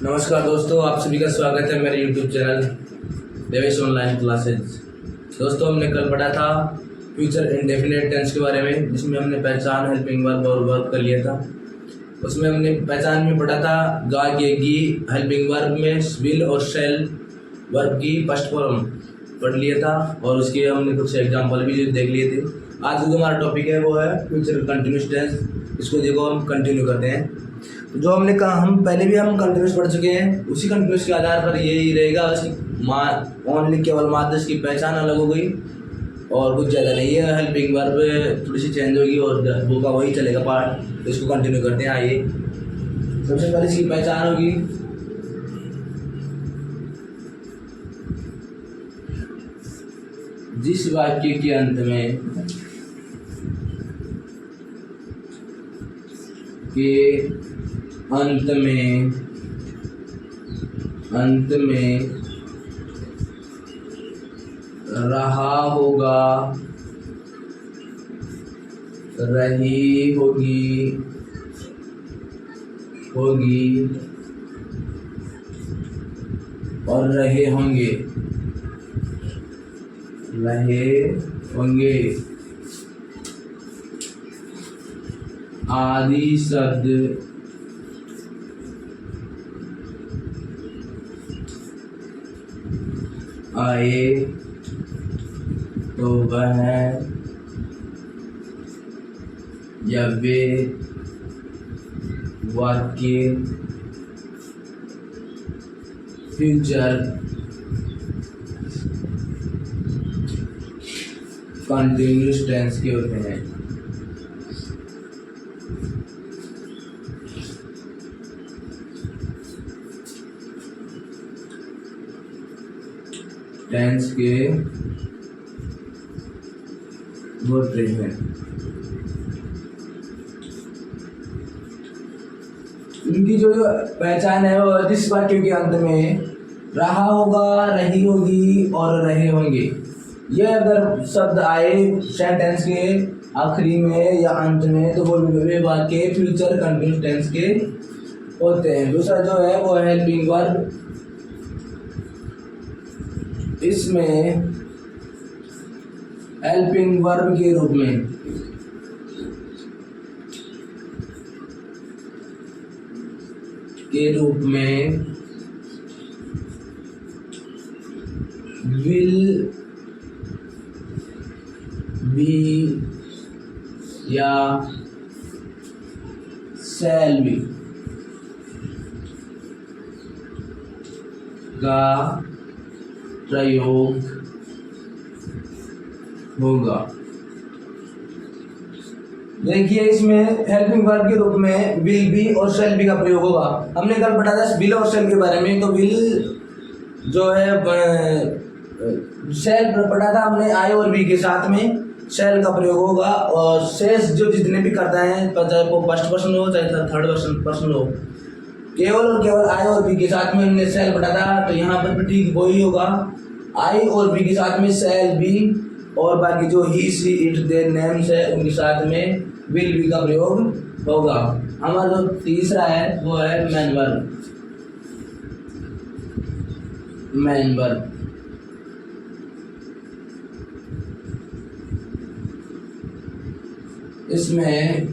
नमस्कार दोस्तों, आप सभी का स्वागत है मेरे YouTube channel Devesh online classes. दोस्तों, हमने कल पढ़ा था फ्यूचर इंडेफिनिट टेंस के बारे में, जिसमें हमने पहचान, हेल्पिंग वर्ब और वर्ब कर लिया था। उसमें हमने पहचान में पढ़ा था गा के गी, हेल्पिंग वर्ब में विल और शैल, वर्ब की फर्स्ट फॉर्म पढ़ लिया था और उसके हमने कुछ एग्जाम्पल भी देख लिए थे। आज जो हमारा टॉपिक है वो है फ्यूचर कंटिन्यूस टेंस। इसको देखो हम कंटिन्यू करते हैं। जो हमने कहा, हम पहले भी हम कंटिन्यूस पढ़ चुके हैं, उसी कंटिन्यूस के आधार पर यही रहेगा। उसकी ओनली केवल मात्र इसकी पहचान अलग हो गई और कुछ ज़्यादा नहीं है। हेल्पिंग वर्ब थोड़ी सी चेंज होगी और वो का वही चलेगा पार्ट। तो इसको कंटिन्यू करते हैं। आइए, सबसे पहले इसकी पहचान होगी जिस वाक्य के अंत में रहा होगा, रही होगी और रहे होंगे आदि शब्द आए तो वह या वे वाक्य फ्यूचर कंटिन्यूस टेंस के होते हैं। टेंस के होते हैं। इनकी जो पहचान है वो जिस वाक्य के अंत में रहा होगा, रही होगी और रहे होंगे, यह अगर शब्द आए सेंटेंस के आखिरी में या अंत में तो वो वे वाक्य फ्यूचर कंटिन्यूस टेंस के होते हैं। दूसरा जो है वो हेल्पिंग वर्ब। इसमें हेल्पिंग वर्ब के रूप में विल बी या शैल बी का प्रयोग होगा। देखिए, इसमें हेल्पिंग वर्ब के रूप में विल बी और शैल बी का प्रयोग होगा। हमने कल पढ़ा था विल और शैल के बारे में। तो विल जो है शैल पढ़ा था हमने आई और बी के साथ में शैल का प्रयोग होगा। और शेष जो जितने भी करता है, चाहे वो फर्स्ट पर्सन हो चाहे थर्ड पर्सन हो, केवल और केवल आई और बी के साथ में हमने शैल पढ़ा था। तो यहाँ पर भी ठीक वही होगा, आई और बी के साथ में शैल बी, और बाकी जो ही सी इट देयर नेम्स है उनके साथ में विल बी का प्रयोग होगा। हमारा जो तीसरा है वो है मेन वर्ब। इसमें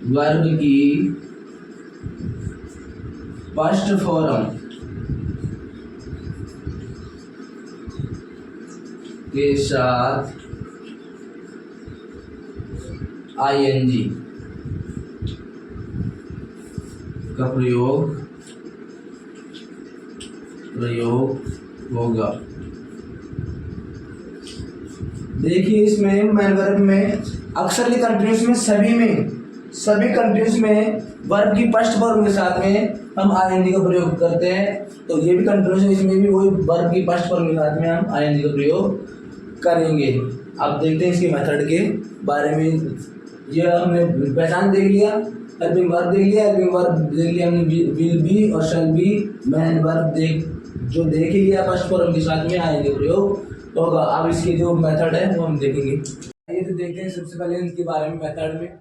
वर्ब की फर्स्ट फॉर्म के साथ आईएनजी का प्रयोग होगा। देखिए, इसमें मेन वर्ब में अक्सरली कंटिन्यूस में सभी कंटिन्यूस में वर्ब की फर्स्ट फॉर्म के साथ में हम आईएनजी का प्रयोग करते हैं। तो ये भी कंटिन्यूस है, इसमें भी वही वर्ब की फर्स्ट फॉर्म के साथ में हम आईएनजी का प्रयोग करेंगे। अब देखते हैं इसके मेथड के बारे में। ये हमने पहचान देख लिया, हेल्पिंग वर्ब देख लिया हमने, विल बी और शैल बी। मेन वर्ब जो देख ही लिया, फर्स्ट फॉर्म के साथ में आएंगे प्रयोग होगा। अब इसके जो मेथड है वो हम देखेंगे। ये तो देखते हैं सबसे पहले इनके बारे में, मेथड में,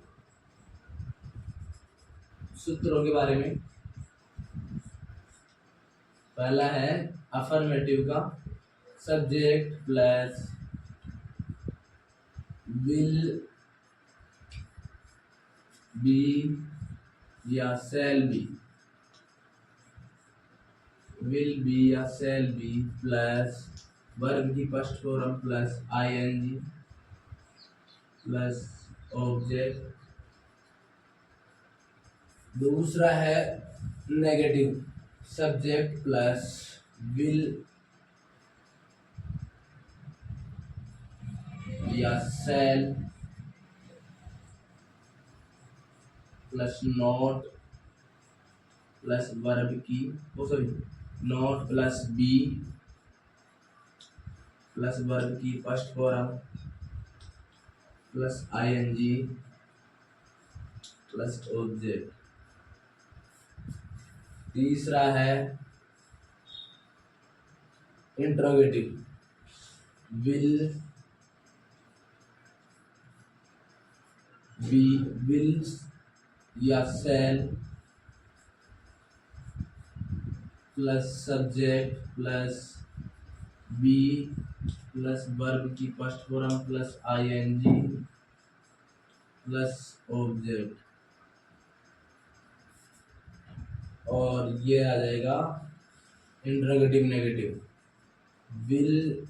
सूत्रों के बारे में। पहला है अफर्मेटिव का, सब्जेक्ट प्लस विल बी या शैल बी, विल बी या शैल बी प्लस वर्ब की first form plus ING plus object. दूसरा है नेगेटिव, सब्जेक्ट प्लस विल या shall plus not plus verb की not plus be plus verb की first form plus ING plus object. तीसरा है interrogative, will be will या shall plus subject plus be plus verb की first form plus ING plus object. और ये आ जाएगा इंट्रोगेटिव नेगेटिव, विल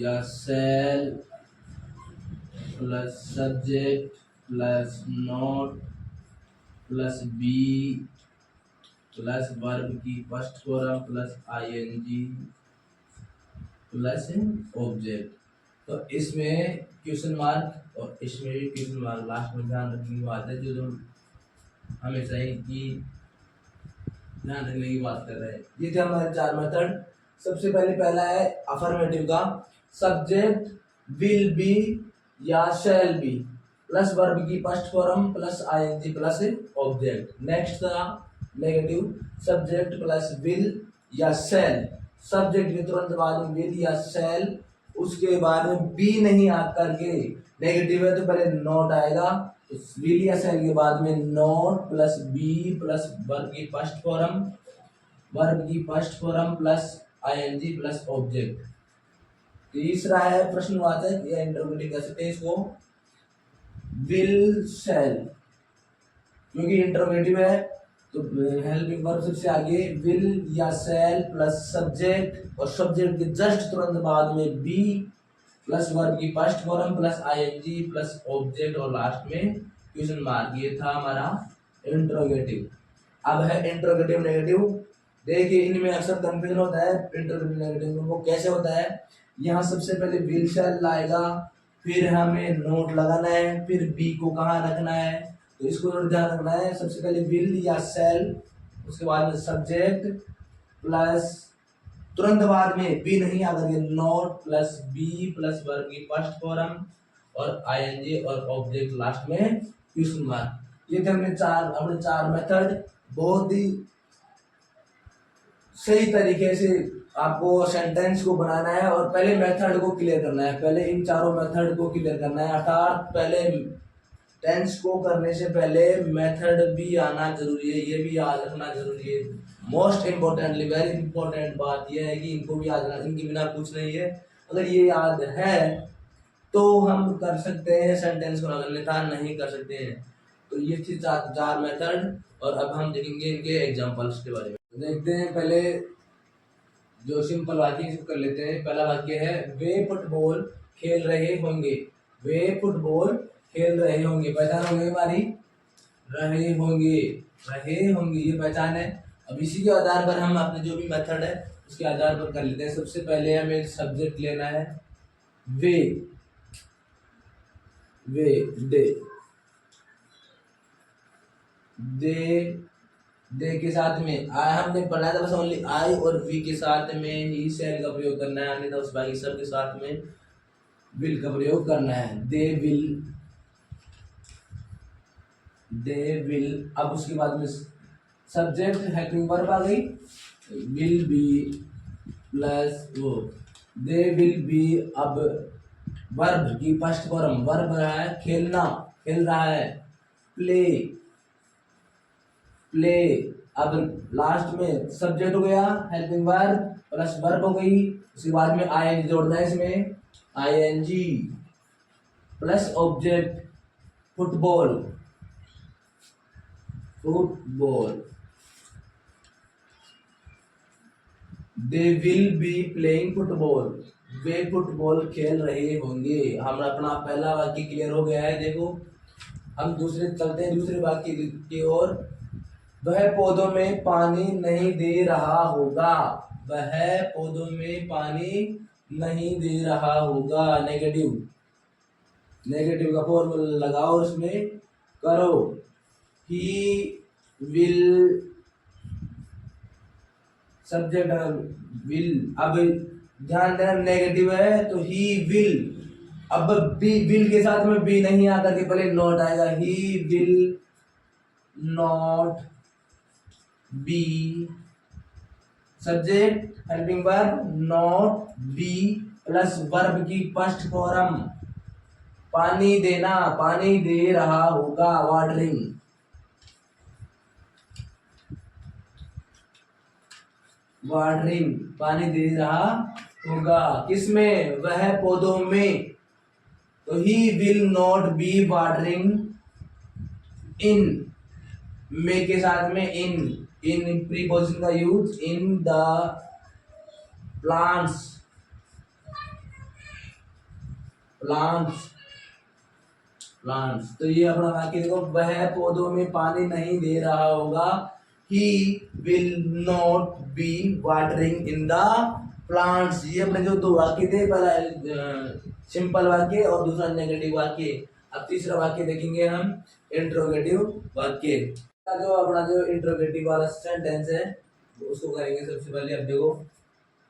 या shall plus subject plus not plus be plus verb की first form plus ING plus object. तो इसमें question mark और इसमें भी क्वेश्चन मार्क लास्ट में ध्यान रखने की बात है, जो हमेशा ही की ध्यान रखने की बात कर रहे हैं। ये थे हमारे 4 मेथड। सबसे पहला है अफर्मेटिव का, सब्जेक्ट विल बी या शैल बी प्लस वर्ब की first form plus ING plus object. Next था नेगेटिव, सब्जेक्ट प्लस विल या शैल, सब्जेक्ट के तुरंत बाद में विल या शैल, उसके बाद में बी नहीं आकर के नेगेटिव है तो पहले नॉट आएगा, विल या शैल के बाद में not plus be plus verb की first form plus ING plus object. तीसरा है प्रश्नवाचक या इंटरोगेटिव कह सकते हैं इसको, विल शैल, क्योंकि इंटरोगेटिव है तो हेल्पिंग वर्ब सबसे आगे विल या शैल प्लस सब्जेक्ट और सब्जेक्ट के जस्ट तुरंत बाद में बी प्लस वर्ब की first form plus ING plus object और लास्ट में क्वेश्चन मार्क। ये था हमारा इंटरोगेटिव। अब है इंटरोगेटिव नेगेटिव। देखिए इनमें अक्सर कंफ्यूजन होता है इंटरोगेटिव नेगेटिव में, वो कैसे होता है, यहाँ सबसे पहले विल शैल लाएगा, फिर हमें नोट लगाना है, फिर बी को कहाँ रखना है, तो इसको ध्यान रखना है। सबसे पहले विल या शैल, उसके बाद में सब्जेक्ट प्लस तुरंत बाद में बी नहीं आकर के not plus be plus verb की फर्स्ट फॉर्म और आईएनजी और ऑब्जेक्ट लास्ट में क्वेश्चन मार्क। ये थे अपने चार मेथड। बहुत ही सही तरीके से आपको सेंटेंस को बनाना है और पहले मेथड को क्लियर करना है, पहले इन चारों मेथड को क्लियर करना है। अर्थात पहले टेंस को करने से पहले मेथड भी आना जरूरी है, ये भी याद रखना जरूरी है। मोस्ट इम्पोर्टेंटली वेरी इंपॉर्टेंट बात यह है कि इनको भी याद रखना, इनके बिना कुछ नहीं है। अगर ये याद है तो हम कर सकते हैं सेंटेंस को, अन्यथा नहीं कर सकते हैं। तो ये थी चार मेथड और अब हम देखेंगे इनके एग्जांपल्स के बारे में। देखते हैं पहले जो सिंपल वाक्य कर लेते हैं। पहला वाक्य है वे फुटबॉल खेल रहे होंगे, वे फुटबॉल खेल रहे होंगे, पहचान होंगे हमारी, रहे होंगे ये पहचान है। अब इसी के आधार पर हम अपने जो भी मेथड है उसके आधार पर कर लेते हैं। सबसे पहले हमें सब्जेक्ट लेना है वे दे के साथ में आई, हमने पढ़ा था बस ओनली आई और वी के साथ में ही शैल का प्रयोग करना है, अन्यथा उस बाकी सब के साथ में विल का प्रयोग करना है। They will. अब उसके बाद में सब्जेक्ट हेल्पिंग वर्ब आ गई, विल बी प्लस वो दे विल बी। अब वर्ब की फर्स्ट फॉर्म, वर्ब रहा है खेलना, खेल रहा है, प्ले प्ले। अब लास्ट में सब्जेक्ट हो गया, हेल्पिंग वर्ब प्लस वर्ब हो गई, उसके बाद में आईएनजी जोड़ना है इसमें, ING plus object football, football. They will be playing football, वे फुटबॉल खेल रहे होंगे। हम अपना पहला वाक्य क्लियर हो गया है। देखो हम दूसरे चलते हैं, दूसरे वाक्य की ओर। वह पौधों में पानी नहीं दे रहा होगा, वह पौधों में पानी नहीं दे रहा होगा। नेगेटिव, नेगेटिव का फॉर्मूला लगाओ, उसमें करो। He will, subject will. अब ध्यान देना नेगेटिव है तो ही विल। अब बी, विल के साथ में बी नहीं आता कि पहले नॉट आएगा। ही will not B, subject helping verb not be plus verb की फर्स्ट फॉर्म पानी देना, पानी दे रहा होगा, वाटरिंग। वाटरिंग, पानी दे रहा होगा किसमें, वह पौधों में। तो he will not be watering in, में के साथ में इन प्रीपोजिशन का use, in the plants, plants, plants. तो ये अपना वाक्य देखो, वह पौधों में पानी नहीं दे रहा होगा। ही will not be watering in the plants. ये अपने जो दो वाक्य थे, पहला सिंपल वाक्य और दूसरा नेगेटिव वाक्य। अब तीसरा वाक्य देखेंगे हम, इंट्रोगेटिव वाक्य। जो अपना जो इंट्रोगेटिव वाला सेंटेंस है उसको करेंगे सबसे पहले। अब देखो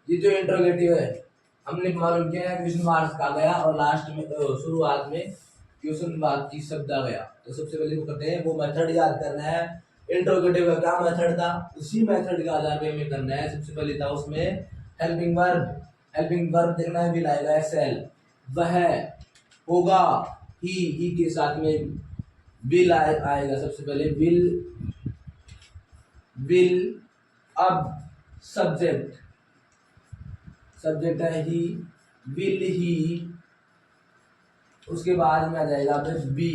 ये जो इंट्रोगेटिव है हमने मालूम किया है क्वेश्चन मार्क्स का गया और लास्ट में शुरुआत में क्वेश्चन मार्क की शब्द आ गया। तो सबसे पहले वो करते हैं, वो मेथड याद करना है। इंट्रोगेटिव का क्या मेथड था, उसी मेथड के आधार पे हमें करना है। सबसे पहले था उसमें हेल्पिंग वर्ब, हेल्पिंग वर्ब देखना है, विल आएगा सेल, वह होगा, ही के साथ में विल आएगा। सबसे पहले विल। अब सब्जेक्ट, सब्जेक्ट है ही, विल ही। उसके बाद में आ जाएगा फिर बी,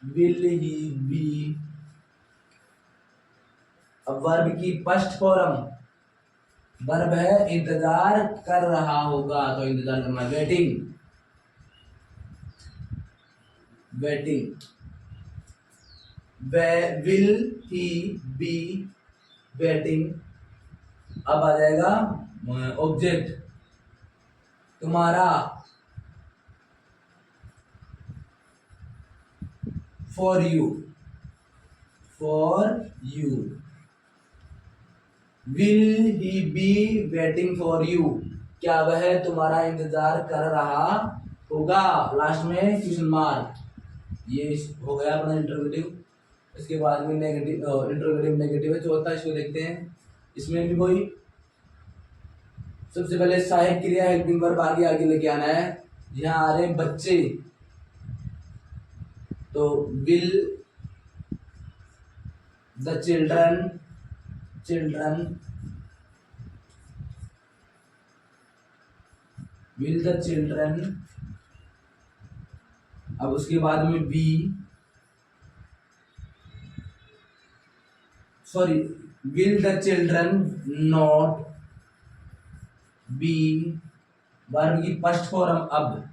विल ही बी। अब वर्ब की फर्स्ट फॉर्म, वर्ब है इंतजार कर रहा होगा, तो इंतजार करना, waiting, waiting. Will he be waiting. अब आ जाएगा ऑब्जेक्ट, तुम्हारा, for you, for you. Will he be waiting for you, क्या वह तुम्हारा इंतजार कर रहा होगा। लास्ट में क्वेश्चन मार्क। ये हो गया अपना इंट्रोगेटिव। इसके बाद में नेगेटिव, इंट्रोगेटिव नेगेटिव है चौथा, इसको देखते हैं। इसमें भी कोई सबसे पहले सहायक क्रिया हेल्पिंग वर्ब आगे आगे लेके आना है। यहाँ आ रहे बच्चे, तो will the children, children, will the children. अब उसके बाद में be, sorry, will the children not be, verb की फर्स्ट फॉर्म अब,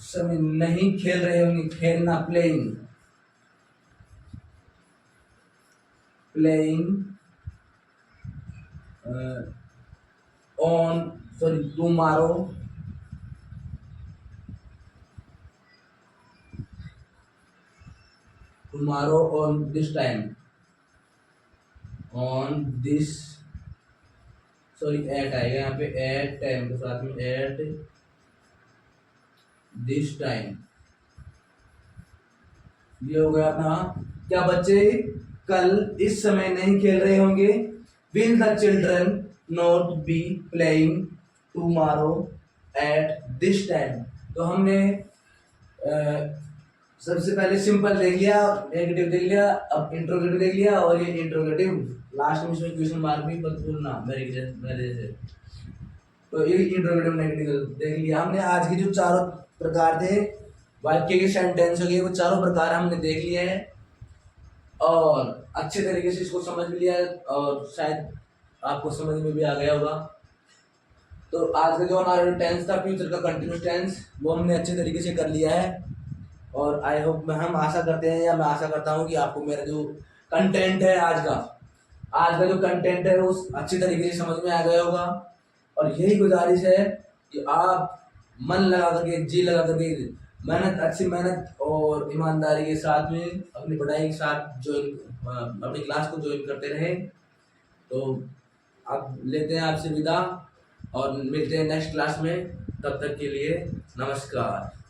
समय नहीं खेल रहे होंगे, खेलना, playing, playing on, sorry, tomorrow, tomorrow on this time, on this, sorry at आएगा यहाँ पे, एट टाइम के साथ में, एट दिस टाइम। ये हो गया अपना, क्या बच्चे कल इस समय नहीं खेल रहे होंगे। Will the children not be playing tomorrow at this time. तो हमने सबसे पहले सिंपल देख लिया, नेगेटिव देख लिया, अब इंट्रोगेटिव देख लिया और ये इंट्रोगेटिव लास्ट में इसमें क्वेश्चन मार्क भी मत भूलना मेरे जैसे। तो ये इंट्रोगेटिव नेगेटिव देख लिया हमने। आज के जो चारों प्रकार थे वाक्य के सेंटेंस हो गए वो चारों प्रकार हमने देख लिए हैं और अच्छे तरीके से इसको समझ भी लिया है और शायद आपको समझ में भी आ गया होगा। तो आज का जो हमारा टेंस था फ्यूचर का कंटिन्यूस टेंस वो हमने अच्छे तरीके से कर लिया है और आई होप हम आशा करते हैं या मैं आशा करता हूँ कि आपको मेरा जो कंटेंट है आज का जो कंटेंट है वो अच्छी तरीके से समझ में आ गया होगा। और यही गुजारिश है कि आप मन लगा करके जी लगा करके अच्छी मेहनत और ईमानदारी के साथ में अपनी पढ़ाई के साथ अपनी क्लास को ज्वाइन करते रहें। तो अब लेते हैं आपसे विदा और मिलते हैं नेक्स्ट क्लास में। तब तक के लिए नमस्कार।